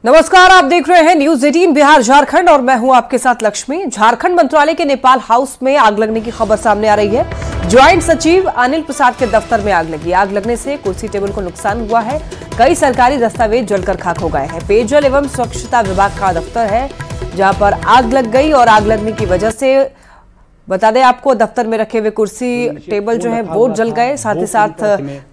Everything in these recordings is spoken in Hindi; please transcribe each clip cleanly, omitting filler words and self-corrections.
नमस्कार, आप देख रहे हैं न्यूज 18 बिहार झारखंड और मैं हूं आपके साथ लक्ष्मी। झारखंड मंत्रालय के नेपाल हाउस में आग लगने की खबर सामने आ रही है। ज्वाइंट सचिव अनिल प्रसाद के दफ्तर में आग लगी। आग लगने से कुर्सी टेबल को नुकसान हुआ है। कई सरकारी दस्तावेज जलकर खाक हो गए हैं। पेयजल एवं स्वच्छता विभाग का दफ्तर है जहां पर आग लग गई और आग लगने की वजह से बता दें आपको, दफ्तर में रखे हुए कुर्सी टेबल जो है वो जल गए। साथ ही साथ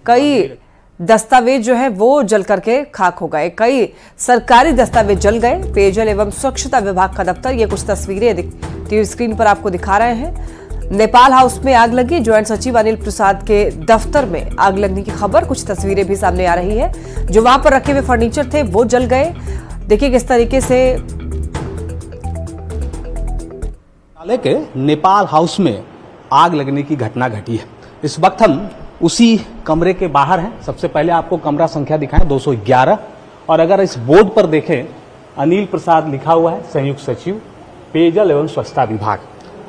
कई दस्तावेज जो है वो जल करके खाक हो गए। कई सरकारी दस्तावेज जल गए। पेयजल एवं स्वच्छता विभाग का दफ्तर, ये कुछ तस्वीरें टीवी स्क्रीन पर आपको दिखा रहे हैं। नेपाल हाउस में आग लगी। ज्वाइंट सचिव अनिल प्रसाद के दफ्तर में आग लगने की खबर, कुछ तस्वीरें भी सामने आ रही है। जो वहां पर रखे हुए फर्नीचर थे वो जल गए। देखिए किस तरीके से के नेपाल हाउस में आग लगने की घटना घटी है। इस वक्त हम उसी कमरे के बाहर हैं। सबसे पहले आपको कमरा संख्या दिखाएं 211, और अगर इस बोर्ड पर देखें अनिल प्रसाद लिखा हुआ है, संयुक्त सचिव पेयजल एवं स्वच्छता विभाग।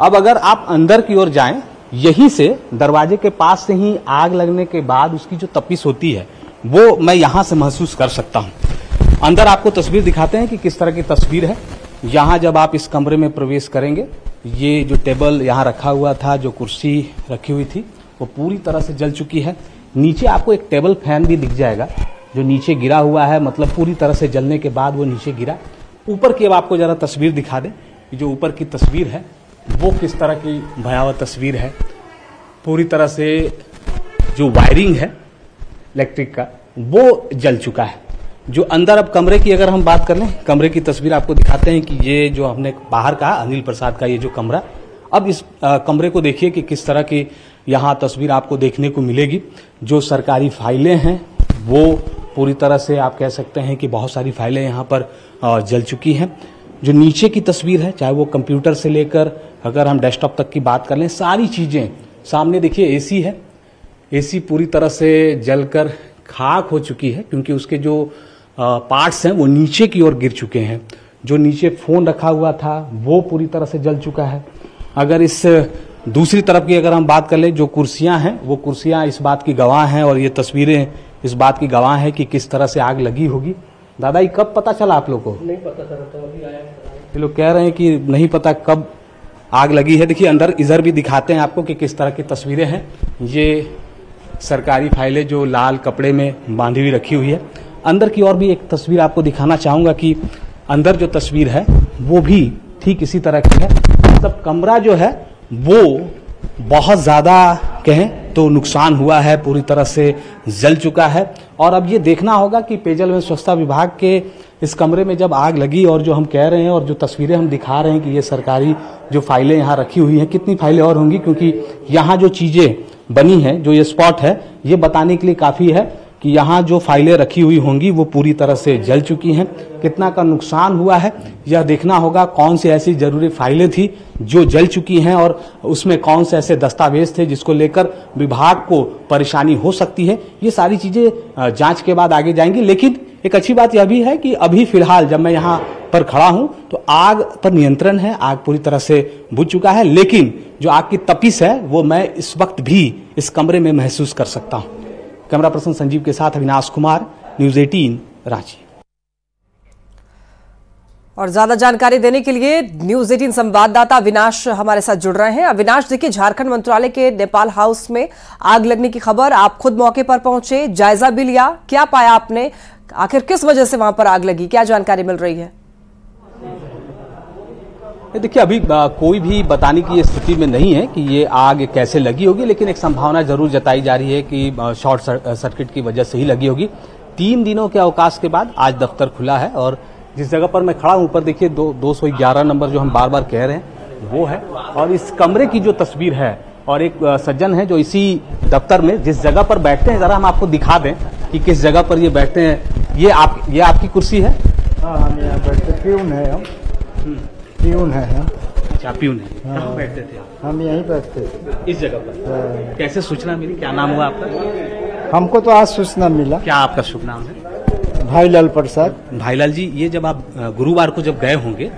अब अगर आप अंदर की ओर जाएं, यहीं से दरवाजे के पास से ही आग लगने के बाद उसकी जो तपिश होती है वो मैं यहां से महसूस कर सकता हूं। अंदर आपको तस्वीर दिखाते हैं कि किस तरह की तस्वीर है। यहां जब आप इस कमरे में प्रवेश करेंगे, ये जो टेबल यहां रखा हुआ था, जो कुर्सी रखी हुई थी, वो पूरी तरह से जल चुकी है। नीचे आपको एक टेबल फैन भी दिख जाएगा जो नीचे गिरा हुआ है, मतलब पूरी तरह से जलने के बाद वो नीचे गिरा। ऊपर की अब आपको जरा तस्वीर दिखा दें कि जो ऊपर की तस्वीर है वो किस तरह की भयावह तस्वीर है। पूरी तरह से जो वायरिंग है इलेक्ट्रिक का वो जल चुका है। जो अंदर अब कमरे की अगर हम बात कर लें, कमरे की तस्वीर आपको दिखाते हैं कि ये जो हमने बाहर कहा अनिल प्रसाद का ये जो कमरा, अब इस कमरे को देखिए कि किस तरह की यहाँ तस्वीर आपको देखने को मिलेगी। जो सरकारी फाइलें हैं वो पूरी तरह से आप कह सकते हैं कि बहुत सारी फाइलें यहाँ पर जल चुकी हैं। जो नीचे की तस्वीर है, चाहे वो कंप्यूटर से लेकर अगर हम डेस्कटॉप तक की बात कर लें, सारी चीजें सामने देखिए। एसी है, एसी पूरी तरह से जलकर खाक हो चुकी है क्योंकि उसके जो पार्ट्स हैं वो नीचे की ओर गिर चुके हैं। जो नीचे फोन रखा हुआ था वो पूरी तरह से जल चुका है। अगर इस दूसरी तरफ की अगर हम बात कर ले, जो कुर्सियां हैं वो कुर्सियां इस बात की गवाह हैं और ये तस्वीरें इस बात की गवाह हैं कि किस तरह से आग लगी होगी। दादा, ये कब पता चला आप लोग को? नहीं पता चला, तो अभी आया। ये लोग कह रहे हैं कि नहीं पता कब आग लगी है। देखिए अंदर इधर भी दिखाते हैं आपको कि किस तरह की तस्वीरें हैं। ये सरकारी फाइलें जो लाल कपड़े में बांधी हुई रखी हुई है। अंदर की और भी एक तस्वीर आपको दिखाना चाहूंगा कि अंदर जो तस्वीर है वो भी ठीक इसी तरह की है। मतलब कमरा जो है वो बहुत ज्यादा कहें तो नुकसान हुआ है, पूरी तरह से जल चुका है। और अब ये देखना होगा कि पेयजल एवं स्वच्छता विभाग के इस कमरे में जब आग लगी और जो हम कह रहे हैं और जो तस्वीरें हम दिखा रहे हैं कि ये सरकारी जो फाइलें यहाँ रखी हुई हैं, कितनी फाइलें और होंगी, क्योंकि यहाँ जो चीजें बनी हैं, जो ये स्पॉट है, ये बताने के लिए काफी है कि यहाँ जो फाइलें रखी हुई होंगी वो पूरी तरह से जल चुकी हैं। कितना का नुकसान हुआ है यह देखना होगा। कौन सी ऐसी जरूरी फाइलें थी जो जल चुकी हैं और उसमें कौन से ऐसे दस्तावेज थे जिसको लेकर विभाग को परेशानी हो सकती है। ये सारी चीजें जांच के बाद आगे जाएंगी। लेकिन एक अच्छी बात यह भी है कि अभी फिलहाल जब मैं यहाँ पर खड़ा हूं तो आग पर नियंत्रण है, आग पूरी तरह से बुझ चुका है। लेकिन जो आग की तपिश है वो मैं इस वक्त भी इस कमरे में महसूस कर सकता हूं। कैमरा पर्सन संजीव के साथ अविनाश कुमार, न्यूज 18 रांची। और ज्यादा जानकारी देने के लिए न्यूज 18 संवाददाता अविनाश हमारे साथ जुड़ रहे हैं। अविनाश, देखिए झारखंड मंत्रालय के नेपाल हाउस में आग लगने की खबर, आप खुद मौके पर पहुंचे, जायजा भी लिया, क्या पाया आपने? आखिर किस वजह से वहां पर आग लगी, क्या जानकारी मिल रही है? देखिए अभी कोई भी बताने की स्थिति में नहीं है कि ये आग कैसे लगी होगी, लेकिन एक संभावना जरूर जताई जा रही है कि शॉर्ट सर्किट की वजह से ही लगी होगी। 3 दिनों के अवकाश के बाद आज दफ्तर खुला है और जिस जगह पर मैं खड़ा हूं ऊपर देखिए 211 नंबर जो हम बार बार कह रहे हैं वो है। और इस कमरे की जो तस्वीर है, और एक सज्जन है जो इसी दफ्तर में जिस जगह पर बैठते हैं, जरा हम आपको दिखा दें कि किस जगह पर ये बैठते हैं। ये आपकी कुर्सी है? हाँ, हम यहाँ बैठते, प्यून है हम। प्यून है हम। अच्छा, प्यून है। कहाँ बैठते थे आप? हम यहीं बैठते थे, इस जगह पर। कैसे सूचना मिली? क्या नाम हुआ आपका? हमको तो आज सूचना मिला। क्या आपका शुभ नाम है? भाईलाल प्रसाद। भाईलाल जी, ये जब आप गुरुवार को जब गए होंगे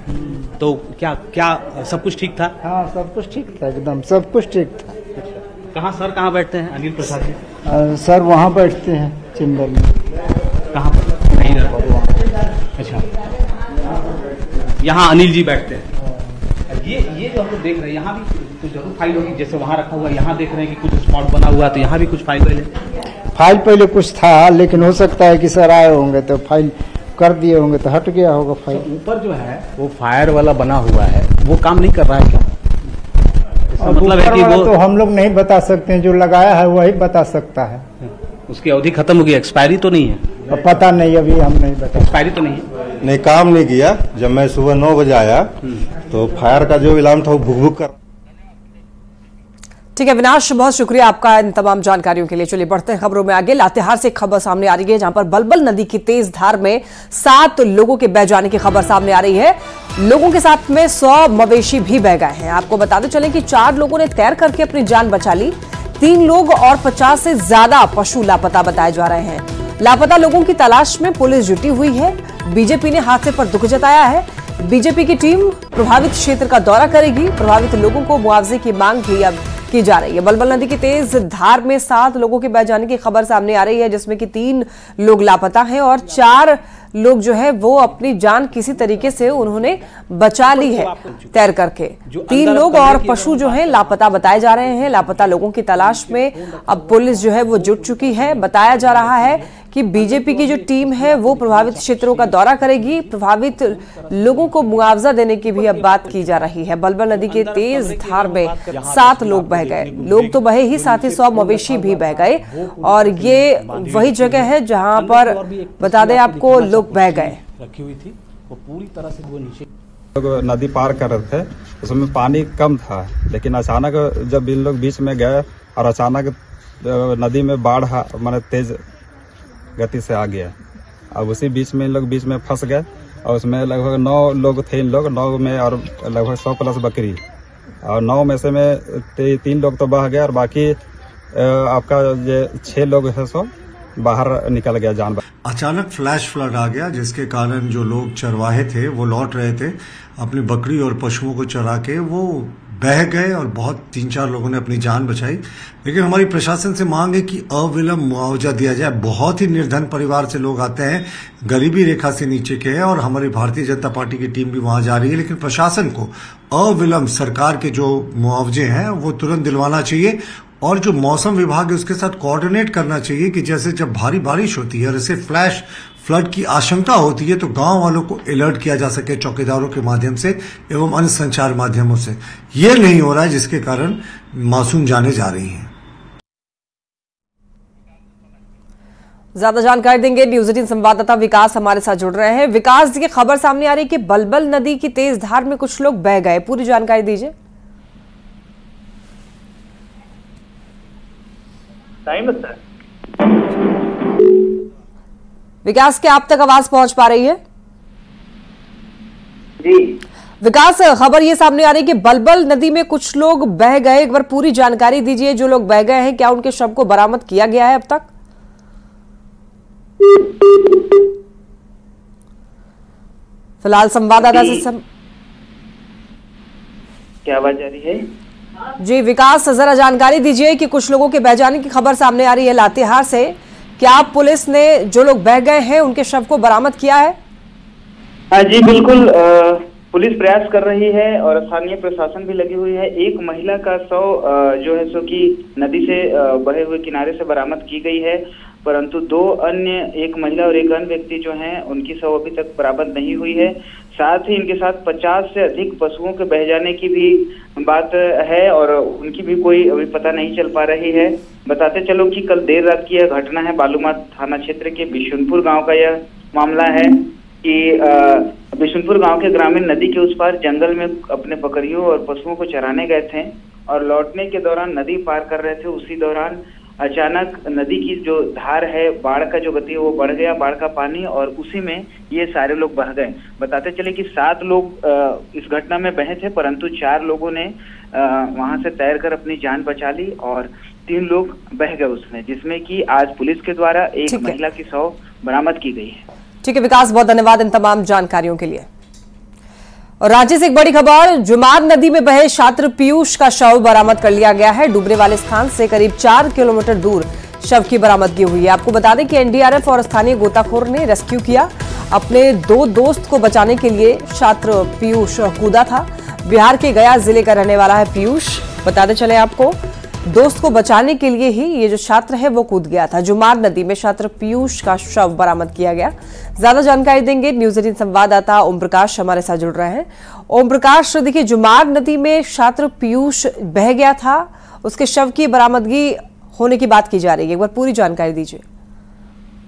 तो क्या सब कुछ ठीक था? हाँ, सब कुछ ठीक था, एकदम सब कुछ ठीक था। कहाँ सर, कहाँ बैठते हैं अनिल प्रसाद जी? सर वहाँ बैठते हैं चेंबर में। कहाँ पर? नहीं, अच्छा। यहाँ अनिल जी बैठते हैं। ये जो हम लोग देख रहे हैं यहाँ भी तो जरूर फाइल होगी, जैसे वहाँ रखा हुआ, यहाँ देख रहे हैं कि कुछ स्पॉट बना हुआ है, तो यहाँ भी कुछ फाइल पहले कुछ था, लेकिन हो सकता है कि सर आए होंगे तो फाइल कर दिए होंगे तो हट गया होगा फाइल। तो ऊपर जो है वो फायर वाला बना हुआ है, वो काम नहीं कर रहा है क्या? मतलब है कि वो तो हम लोग नहीं बता सकते हैं, जो लगाया है वही बता सकता है। उसकी अवधि खत्म हो गई, एक्सपायरी तो नहीं है? पता नहीं, अभी हम नहीं बता। एक्सपायरी तो नहीं है? नहीं, काम नहीं किया। जब मैं सुबह 9 बजे आया तो फायर का जो अलार्म था वो भुक भुक कर। ठीक है विनाश, बहुत शुक्रिया आपका इन तमाम जानकारियों के लिए। चलिए बढ़ते हैं खबरों में आगे। लातेहार से खबर सामने आ रही है, जहां पर बलबल नदी की तेज धार में 7 लोगों के बह जाने की खबर सामने आ रही है। लोगों के साथ में 100 मवेशी भी बह गए हैं। आपको बताते चलें कि 4 लोगों ने तैर करके अपनी जान बचा ली। 3 लोग और 50 से ज्यादा पशु लापता बताए जा रहे हैं। लापता लोगों की तलाश में पुलिस जुटी हुई है। बीजेपी ने हादसे पर दुख जताया है। बीजेपी की टीम प्रभावित क्षेत्र का दौरा करेगी। प्रभावित लोगों को मुआवजे की मांग भी अब की जा रही है। बलबल नदी की तेज धार में 7 लोगों के बह जाने की खबर सामने आ रही है, जिसमें कि 3 लोग लापता हैं और 4 लोग जो है वो अपनी जान किसी तरीके से उन्होंने बचा ली है तैर करके। 3 लोग और पशु जो है लापता बताए जा रहे हैं। लापता लोगों की तलाश में अब पुलिस जो है वो जुट चुकी है। बताया जा रहा है कि बीजेपी की जो टीम है वो प्रभावित क्षेत्रों का दौरा करेगी। प्रभावित लोगों को मुआवजा देने की भी अब बात की जा रही है। बलबल नदी के तेज धार में 7 लोग बह गए। लोग तो बहे ही, साथ ही 100 मवेशी भी बह गए। और ये वही जगह है जहां पर बता दें आपको लोग बह गए। रखी हुई थी वो पूरी तरह से वो नीचे। लोग नदी पार कर रहे थे, उसमें पानी कम था, लेकिन अचानक जब इन लोग बीच में गए और अचानक नदी में बाढ़ माने तेज गति से आ गया। अब उसी बीच में इन लोग बीच में फंस गए और उसमें लगभग 9 लोग थे इन लोग, 9 में और लगभग 100 प्लस बकरी, और 9 में से में 3 लोग तो बह गए और बाकी आपका ये 6 लोग है सो बाहर निकल गया जान। अचानक फ्लैश फ्लड आ गया, जिसके कारण जो लोग चरवाहे थे वो लौट रहे थे अपनी बकरी और पशुओं को चरा के, वो बह गए और बहुत 3-4 लोगों ने अपनी जान बचाई। लेकिन हमारी प्रशासन से मांग है कि अविलंब मुआवजा दिया जाए। बहुत ही निर्धन परिवार से लोग आते हैं, गरीबी रेखा से नीचे के हैं, और हमारी भारतीय जनता पार्टी की टीम भी वहां जा रही है। लेकिन प्रशासन को अविलंब सरकार के जो मुआवजे हैं वो तुरंत दिलवाना चाहिए, और जो मौसम विभाग है उसके साथ कोऑर्डिनेट करना चाहिए कि जैसे जब भारी बारिश होती है और ऐसे फ्लैश फ्लड की आशंका होती है तो गांव वालों को अलर्ट किया जा सके चौकीदारों के माध्यम से एवं अन्य संचार माध्यमों से। ये नहीं हो रहा है, जिसके कारण मासूम जाने जा रही हैं। ज्यादा जानकारी देंगे न्यूज 18 संवाददाता विकास हमारे साथ जुड़ रहे हैं। विकास, की खबर सामने आ रही है कि बलबल नदी की तेज धार में कुछ लोग बह गए, पूरी जानकारी दीजिए। विकास, क्या आप तक आवाज पहुंच पा रही है? जी विकास, खबर ये सामने आ रही है कि बलबल नदी में कुछ लोग बह गए। एक बार पूरी जानकारी दीजिए, जो लोग बह गए हैं क्या उनके शव को बरामद किया गया है अब तक? फिलहाल संवाददाता से क्या आवाज आ रही है? जी विकास, जरा जानकारी दीजिए कि कुछ लोगों के बह जाने की खबर सामने आ रही है लातेहार से। क्या पुलिस ने जो लोग बह गए हैं उनके शव को बरामद किया है? जी बिल्कुल, पुलिस प्रयास कर रही है और स्थानीय प्रशासन भी लगी हुई है। एक महिला का शव जो है सो कि नदी से बहे हुए किनारे से बरामद की गई है, परंतु 2 अन्य, एक महिला और एक अन्य व्यक्ति जो हैं उनकी शव अभी तक बरामद नहीं हुई है। साथ ही इनके साथ 50 से अधिक पशुओं के बह जाने की भी बात है और उनकी भी कोई अभी पता नहीं चल पा रही है। बताते चलो कि कल देर रात की यह घटना है, बालूमाथ थाना क्षेत्र के बिशुनपुर गांव का यह मामला है कि बिशुनपुर गांव के ग्रामीण नदी के उस पार जंगल में अपने बकरियों और पशुओं को चराने गए थे और लौटने के दौरान नदी पार कर रहे थे। उसी दौरान अचानक नदी की जो धार है, बाढ़ का जो गति है वो बढ़ गया, बाढ़ का पानी, और उसी में ये सारे लोग बह गए। बताते चले कि 7 लोग इस घटना में बहे थे, परंतु 4 लोगों ने वहां से तैरकर अपनी जान बचा ली और 3 लोग बह गए उसमें, जिसमें कि आज पुलिस के द्वारा एक महिला की शव बरामद की गई है। ठीक है विकास, बहुत धन्यवाद इन तमाम जानकारियों के लिए। और राज्य से एक बड़ी खबर, जुमार नदी में बहे छात्र पीयूष का शव बरामद कर लिया गया है। डूबने वाले स्थान से करीब 4 किलोमीटर दूर शव की बरामदगी हुई है। आपको बता दें कि एनडीआरएफ और स्थानीय गोताखोर ने रेस्क्यू किया। अपने 2 दोस्त को बचाने के लिए छात्र पीयूष कूदा था। बिहार के गया जिले का रहने वाला है पीयूष। बताते चले आपको, दोस्त को बचाने के लिए ही ये जो छात्र है वो कूद गया था। जुमार नदी में छात्र पीयूष का शव बरामद किया गया। ज्यादा जानकारी देंगे न्यूज 18 संवाददाता ओम प्रकाश हमारे साथ जुड़ रहे हैं। ओम प्रकाश, देखिए जुमार नदी में छात्र पीयूष बह गया था, उसके शव की बरामदगी होने की बात की जा रही है, एक बार पूरी जानकारी दीजिए।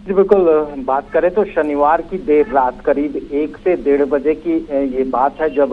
जी बिल्कुल, बात करें तो शनिवार की देर रात करीब 1 से 1:30 बजे की ये बात है, जब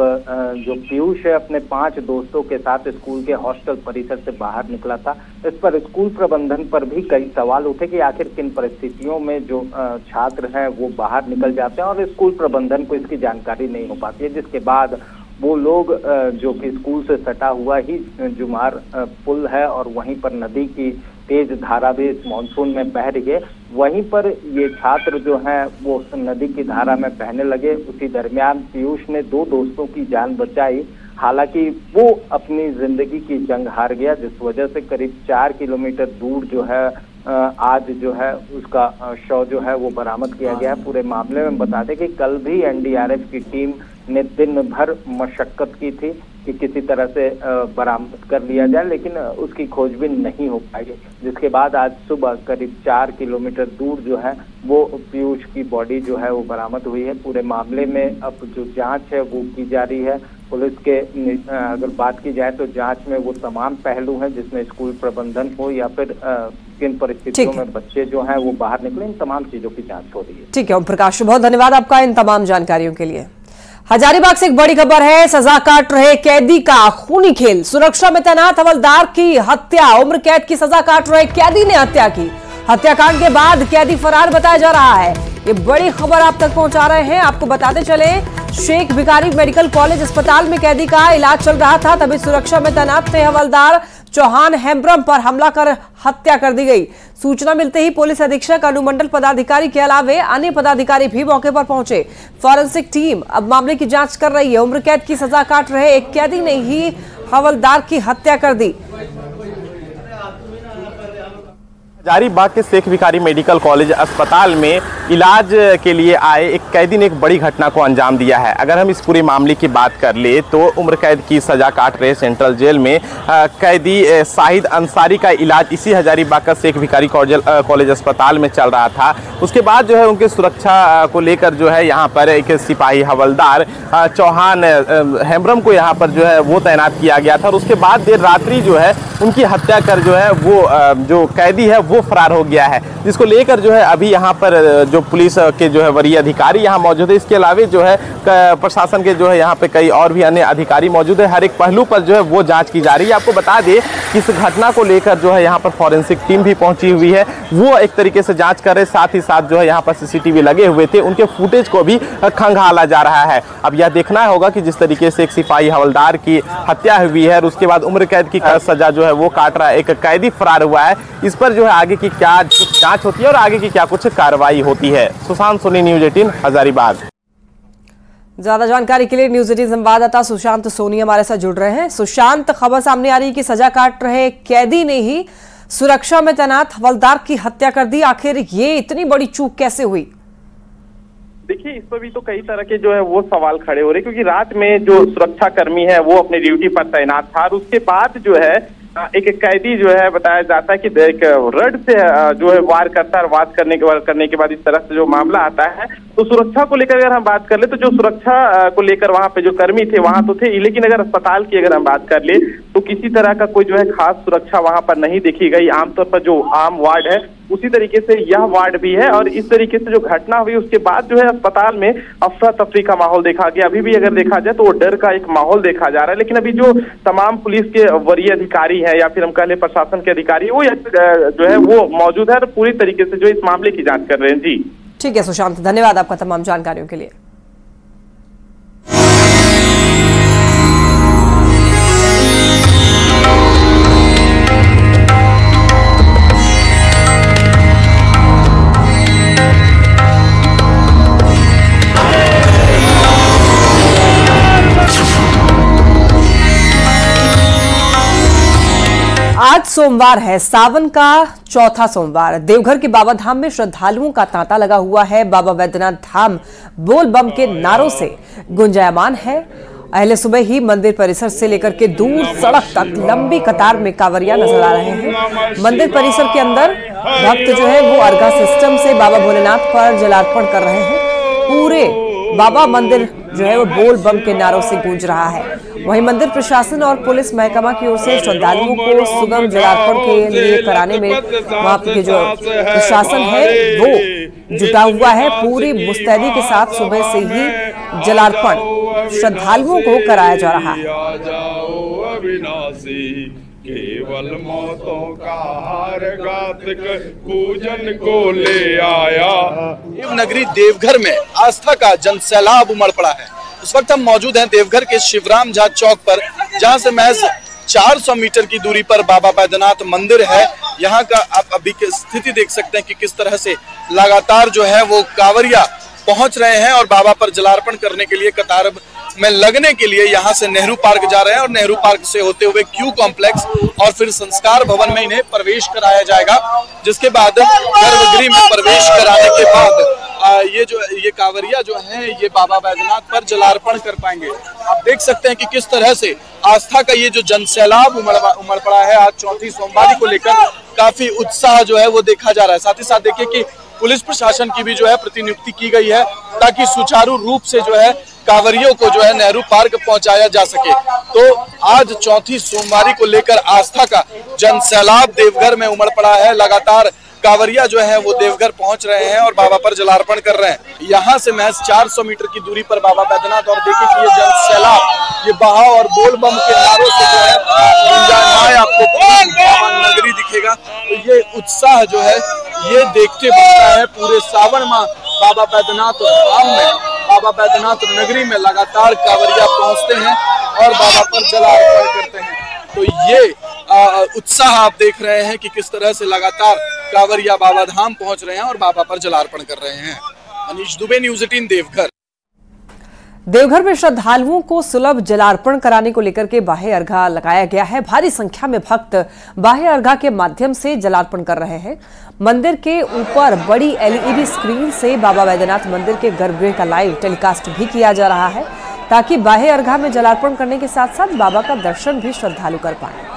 जो पीयूष है अपने 5 दोस्तों के साथ स्कूल के हॉस्टल परिसर से बाहर निकला था। इस पर स्कूल प्रबंधन पर भी कई सवाल उठे कि आखिर किन परिस्थितियों में जो छात्र हैं वो बाहर निकल जाते हैं और स्कूल प्रबंधन को इसकी जानकारी नहीं हो पाती है, जिसके बाद वो लोग जो कि स्कूल से सटा हुआ ही जुमार पुल है और वहीं पर नदी की तेज धारा भी इस मानसून में बह रही है, वहीं पर ये छात्र जो हैं वो नदी की धारा में बहने लगे। उसी दरमियान पीयूष ने 2 दोस्तों की जान बचाई। हालांकि वो अपनी जिंदगी की जंग हार गया, जिस वजह से करीब 4 किलोमीटर दूर जो है आज जो है उसका शव जो है वो बरामद किया गया है। पूरे मामले में बता दें कि कल भी एनडीआरएफ की टीम ने दिन भर मशक्कत की थी कि किसी तरह से बरामद कर लिया जाए, लेकिन उसकी खोजबीन नहीं हो पाई, जिसके बाद आज सुबह करीब 4 किलोमीटर दूर जो है वो पीयूष की बॉडी जो है वो बरामद हुई है। पूरे मामले में अब जो जांच है वो की जा रही है। पुलिस के अगर बात की जाए तो जांच में वो तमाम पहलू हैं, जिसमें स्कूल प्रबंधन हो या फिर किन परिस्थितियों में बच्चे जो हैं वो बाहर निकले, इन तमाम चीजों की जांच हो रही है। ठीक है ओम प्रकाश, बहुत धन्यवाद आपका इन तमाम जानकारियों के लिए। हजारीबाग से एक बड़ी खबर है, सजा काट रहे कैदी का खूनी खेल। सुरक्षा में तैनात हवलदार की हत्या, उम्र कैद की सजा काट रहे कैदी ने हत्या की। हत्याकांड के बाद कैदी फरार बताया जा रहा है। ये बड़ी खबर आप तक पहुंचा रहे हैं। आपको बताते चले, शेख भिखारी मेडिकल कॉलेज अस्पताल में कैदी का इलाज चल रहा था, तभी सुरक्षा में तैनात थे हवलदार चौहान हेम्ब्रम पर हमला कर हत्या कर दी गई। सूचना मिलते ही पुलिस अधीक्षक, अनुमंडल पदाधिकारी के अलावे अन्य पदाधिकारी भी मौके पर पहुंचे। फॉरेंसिक टीम अब मामले की जांच कर रही है। उम्र कैद की सजा काट रहे एक कैदी ने ही हवलदार की हत्या कर दी। हजारीबाग के शेख भिखारी मेडिकल कॉलेज अस्पताल में इलाज के लिए आए एक कैदी ने एक बड़ी घटना को अंजाम दिया है। अगर हम इस पूरे मामले की बात कर ले तो उम्र कैद की सजा काट रहे सेंट्रल जेल में कैदी शाहिद अंसारी का इलाज इसी हजारीबाग का शेख भिखारी कॉलेज अस्पताल में चल रहा था। उसके बाद जो है उनके सुरक्षा को लेकर जो है यहाँ पर एक सिपाही हवलदार चौहान हेम्ब्रम को यहाँ पर जो है वो तैनात किया गया था और उसके बाद देर रात्रि जो है उनकी हत्या कर जो है वो जो कैदी है वो फरार हो गया है, जिसको लेकर जो है अभी यहाँ पर जो पुलिस के जो है वरीय अधिकारी यहाँ मौजूद है। इसके अलावा जो है प्रशासन के जो है यहाँ पे कई और भी अन्य अधिकारी मौजूद है। हर एक पहलू पर जो है वो जांच की जा रही है। आपको बता दें कि इस घटना को लेकर जो है यहाँ पर फॉरेंसिक टीम भी पहुंची हुई है, वो एक तरीके से जांच कर रहे, साथ ही साथ जो है यहाँ पर सीसीटीवी लगे हुए थे, उनके फुटेज को भी खंगाला जा रहा है। अब यह देखना होगा कि जिस तरीके से एक सिपाही हवलदार की हत्या हुई है और उसके बाद उम्र कैद की सजा जो है वो काट रहा है एक कैदी फरार हुआ है, इस पर जो है आगे की क्या कुछ जांच होती है और आगे की क्या कुछ कार्रवाई होती है। सुशांत सोनी, न्यूज 18 हजारीबाग। ज्यादा जानकारी के लिए न्यूज 18 संवाददाता सुशांत सोनी हमारे साथ जुड़ रहे हैं। सुशांत, खबर सामने आ रही है कि सजा काट रहे कैदी ने ही सुरक्षा में तैनात हवलदार की हत्या कर दी। आखिर ये इतनी बड़ी चूक कैसे हुई? देखिए, इस पर भी तो कई तरह के जो है वो सवाल खड़े हो रहे, क्योंकि रात में जो सुरक्षा कर्मी है वो अपनी ड्यूटी पर तैनात था और उसके बाद जो है एक कैदी जो है बताया जाता है कि एक रड से जो है वार करता है और वार करने के बाद इस तरह से जो मामला आता है। तो सुरक्षा को लेकर अगर हम बात कर ले तो जो सुरक्षा को लेकर वहां पे जो कर्मी थे वहां तो थे, लेकिन अगर अस्पताल की अगर हम बात कर ले तो किसी तरह का कोई जो है खास सुरक्षा वहां पर नहीं देखी गई। आमतौर पर जो आम वार्ड है उसी तरीके से यह वार्ड भी है और इस तरीके से जो घटना हुई उसके बाद जो है अस्पताल में अफरा तफरी का माहौल देखा गया। अभी भी अगर देखा जाए तो वो डर का एक माहौल देखा जा रहा है, लेकिन अभी जो तमाम पुलिस के वरीय अधिकारी हैं या फिर हम कह लें प्रशासन के अधिकारी वो जो है वो मौजूद है और पूरी तरीके से जो इस मामले की जांच कर रहे हैं। जी ठीक है सुशांत, धन्यवाद आपका तमाम जानकारियों के लिए। आज सोमवार है, सावन का चौथा सोमवार। देवघर के बाबा धाम में श्रद्धालुओं का तांता लगा हुआ है। बाबा बैद्यनाथ धाम बोल बम के नारों से गुंजायमान है। अहले सुबह ही मंदिर परिसर से लेकर के दूर सड़क तक लंबी कतार में कांवरिया नजर आ रहे हैं। मंदिर परिसर के अंदर भक्त जो है वो अर्घा सिस्टम से बाबा भोलेनाथ पर जलार्पण कर रहे हैं। पूरे बाबा मंदिर जो है वो बोल बम के नारों से गूंज रहा है। वहीं मंदिर प्रशासन और पुलिस महकमा की ओर से श्रद्धालुओं को सुगम जलार्पण के लिए कराने में वहां के जो प्रशासन है वो जुटा हुआ है। पूरी मुस्तैदी के साथ सुबह से ही जलार्पण श्रद्धालुओं को कराया जा रहा है। केवल मौतों का हार घातक पूजन को ले आया। देवनगरी देवघर में आस्था का जनसैलाब उमड़ पड़ा है। इस वक्त हम मौजूद हैं देवघर के शिवराम झा चौक पर, जहां से महज 400 मीटर की दूरी पर बाबा बैद्यनाथ मंदिर है। यहाँ का आप अभी की स्थिति देख सकते हैं कि किस तरह से लगातार जो है वो कांवरिया पहुंच रहे हैं और बाबा पर जलार्पण करने के लिए कतार में लगने के लिए यहाँ से नेहरू पार्क जा रहे हैं और नेहरू पार्क से होते हुए क्यू कॉम्प्लेक्स और फिर संस्कार भवन में इन्हें प्रवेश कराया जाएगा, जिसके बाद गर्भगृह में प्रवेश कराने के बाद ये कांवरिया जो है ये बाबा बैद्यनाथ पर जलार्पण कर पाएंगे। आप देख सकते हैं कि किस तरह से आस्था का ये जो जनसैलाब उमड़ पड़ा है। आज चौथी सोमवारी को लेकर काफी उत्साह जो है वो देखा जा रहा है। साथ ही साथ देखिए कि पुलिस प्रशासन की भी जो है प्रतिनियुक्ति की गई है ताकि सुचारू रूप से जो है कांवरियों को जो है नेहरू पार्क पहुंचाया जा सके। तो आज चौथी सोमवारी को लेकर आस्था का जनसैलाब देवघर में उमड़ पड़ा है। लगातार कांवरिया जो है वो देवघर पहुंच रहे हैं और बाबा पर जलार्पण कर रहे हैं। यहाँ से महज 400 मीटर की दूरी पर बाबा बैद्यनाथ और देखिए कि ये जनसैलाब ये बहाव और बोल बम के नारों से जो है गुंजायमान आपको नगरी दिखेगा। तो ये उत्साह जो है ये देखते बनता है। पूरे सावन माह बाबा बैद्यनाथ धाम में, बाबा बैद्यनाथ नगरी में लगातार कांवरिया पहुंचते हैं और बाबा पर जलार्पण करते हैं। तो ये उत्साह आप देख रहे हैं कि किस तरह से लगातार कांवरिया बाबा धाम पहुंच रहे हैं और बाबा पर जलार्पण कर रहे हैं। मनीष दुबे, न्यूज़ 18 देवघर। देवघर में श्रद्धालुओं को सुलभ जलार्पण कराने को लेकर के बाह्य अर्घा लगाया गया है। भारी संख्या में भक्त बाह्य अर्घा के माध्यम से जलार्पण कर रहे हैं। मंदिर के ऊपर बड़ी एलईडी स्क्रीन से बाबा बैद्यनाथ मंदिर के गर्भगृह का लाइव टेलीकास्ट भी किया जा रहा है ताकि बाह्य अर्घा में जलार्पण करने के साथ साथ बाबा का दर्शन भी श्रद्धालु कर पाए।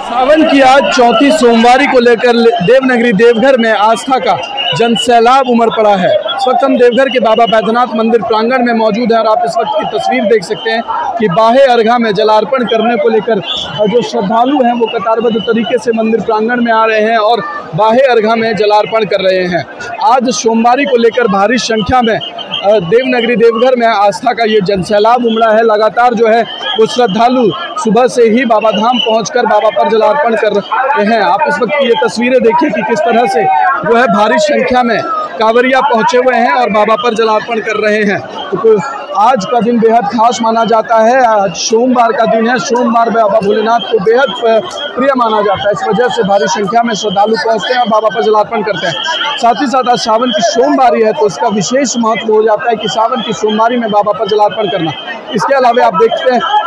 सावन की आज चौथी सोमवारी को लेकर देवनगरी देवघर में आस्था का जनसैलाब उमड़ पड़ा है। इस वक्त हम देवघर के बाबा बैद्यनाथ मंदिर प्रांगण में मौजूद हैं और आप इस वक्त की तस्वीर देख सकते हैं कि बाह्य अर्घा में जलार्पण करने को लेकर जो श्रद्धालु हैं वो कतारबद्ध तरीके से मंदिर प्रांगण में आ रहे हैं और बाह्य अर्घा में जलार्पण कर रहे हैं। आज सोमवारी को लेकर भारी संख्या में देवनगरी देवघर में आस्था का ये जनसैलाब उमड़ा है। लगातार जो है वो श्रद्धालु सुबह से ही बाबा धाम पहुंचकर बाबा पर जलार्पण कर रहे हैं। आप इस वक्त की ये तस्वीरें देखिए कि किस तरह से जो है भारी संख्या में कांवरिया पहुंचे हुए हैं और बाबा पर जलार्पण कर रहे हैं। तो आज का दिन बेहद खास माना जाता है। आज सोमवार का दिन है। सोमवार बाबा भोलेनाथ को बेहद प्रिय माना जाता है। इस वजह से भारी संख्या में श्रद्धालु पहुंचते हैं और बाबा पर जलार्पण करते हैं। साथ ही साथ आज सावन की सोमवारी है तो इसका विशेष महत्व हो जाता है कि सावन की सोमवारी में बाबा पर जलार्पण करना। इसके अलावा आप देख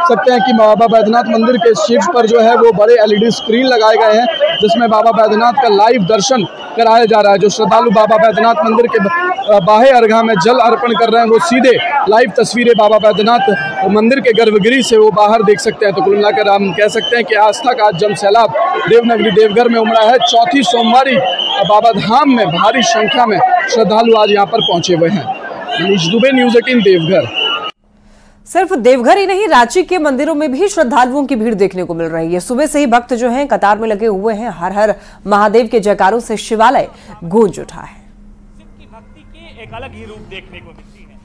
सकते हैं कि बाबा बैद्यनाथ मंदिर के शीर्ष पर जो है वो बड़े एलईडी स्क्रीन लगाए गए हैं जिसमें बाबा बैद्यनाथ का लाइव दर्शन कराया जा रहा है। जो श्रद्धालु बाबा बैद्यनाथ मंदिर के बाह्य अर्घा में जल अर्पण कर रहे हैं वो सीधे लाइव तस्वीरें बाबा बैद्यनाथ मंदिर के गर्भगृह से वो बाहर देख सकते हैं। तो कुल मिलाकर हम कह सकते हैं कि आस्था का जनसैलाब देवनगरी देवघर में उमड़ा है। चौथी सोमवारी बाबा धाम में भारी संख्या में श्रद्धालु आज यहाँ पर पहुंचे हुए हैं। मनीष दुबे, न्यूज़ 18 देवघर। सिर्फ देवघर ही नहीं, रांची के मंदिरों में भी श्रद्धालुओं की भीड़ देखने को मिल रही है। सुबह से ही भक्त जो हैं कतार में लगे हुए हैं। हर हर महादेव के जयकारों से शिवालय गूंज उठा है। शिव की भक्ति के एक अलग ही रूप देखने को मिलती है।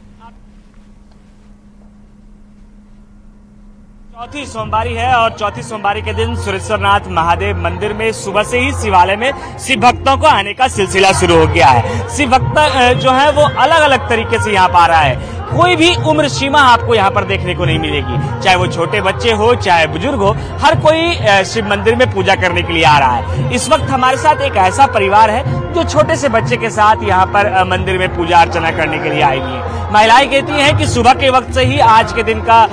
चौथी सोमवारी है और चौथी सोमवारी के दिन सुरेश्वरनाथ महादेव मंदिर में सुबह से ही शिवालय में शिव भक्तों को आने का सिलसिला शुरू हो गया है। शिव भक्त जो है वो अलग अलग तरीके से यहाँ पर आ रहा है। कोई भी उम्र सीमा आपको यहाँ पर देखने को नहीं मिलेगी, चाहे वो छोटे बच्चे हो चाहे बुजुर्ग हो, हर कोई शिव मंदिर में पूजा करने के लिए आ रहा है। इस वक्त हमारे साथ एक ऐसा परिवार है जो छोटे से बच्चे के साथ यहाँ पर मंदिर में पूजा अर्चना करने के लिए आई हुई है। महिलाएं कहती हैं कि सुबह के वक्त से ही आज के दिन का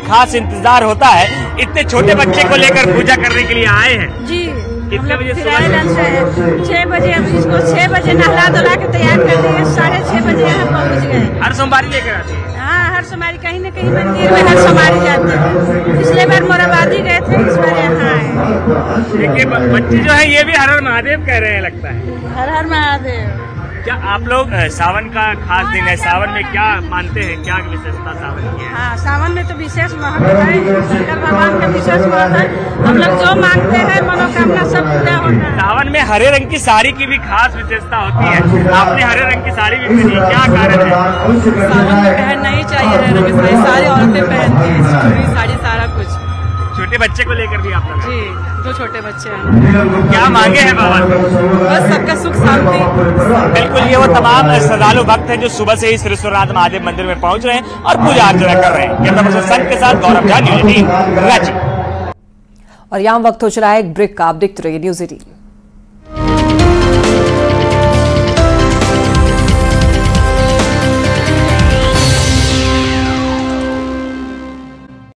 खास इंतजार होता है। इतने छोटे बच्चे को लेकर पूजा करने के लिए आए हैं जी। कितने बजे? 6 बजे। हम इसको 6 बजे नहला धुला के तैयार कर दिए, 6:30 बजे यहाँ पहुँच गए। हर सोमवारी लेकर आते हैं? हाँ, हर सोमवारी कहीं न कहीं मंदिर में हर सोमवारी जाते हैं। पिछले बार मोराबादी गए थे, इस बार यहाँ आए। देखिए बच्चे जो है ये भी हर हर महादेव कह रहे हैं, लगता है हर हर महादेव। क्या आप लोग सावन का खास दिन है, सावन में क्या मानते हैं, क्या विशेषता सावन की है? हाँ, सावन में तो विशेष महत्व है, शंकर भगवान का विशेष महत्व है। हम लोग जो मांगते हैं मनोकामना सब पूरा होता है। सावन में हरे रंग की साड़ी की भी खास विशेषता होती है, आपने हरे रंग की साड़ी भी पहनी, क्या कारण है? सावन में पहनना ही चाहिए हरे रंग की साड़ी, सारी औरतें पहनती हैं साड़ी, सारा कुछ। छोटे बच्चे को लेकर भी आप लोग? जी, 2 छोटे बच्चे हैं। क्या मांगे हैं बाबा? बस सबका सुख शांति। बिल्कुल, ये वो तमाम श्रद्धालु भक्त हैं जो सुबह से ही सिद्धेश्वरनाथ महादेव मंदिर में पहुंच रहे हैं और पूजा अर्चना कर रहे हैं। कैमरा पर्सन संत के साथ गौरव झा, न्यूज़ 18 रांची। और यहाँ वक्त हो चला है एक ब्रेक का। आप देखते रहिए न्यूज़ 18।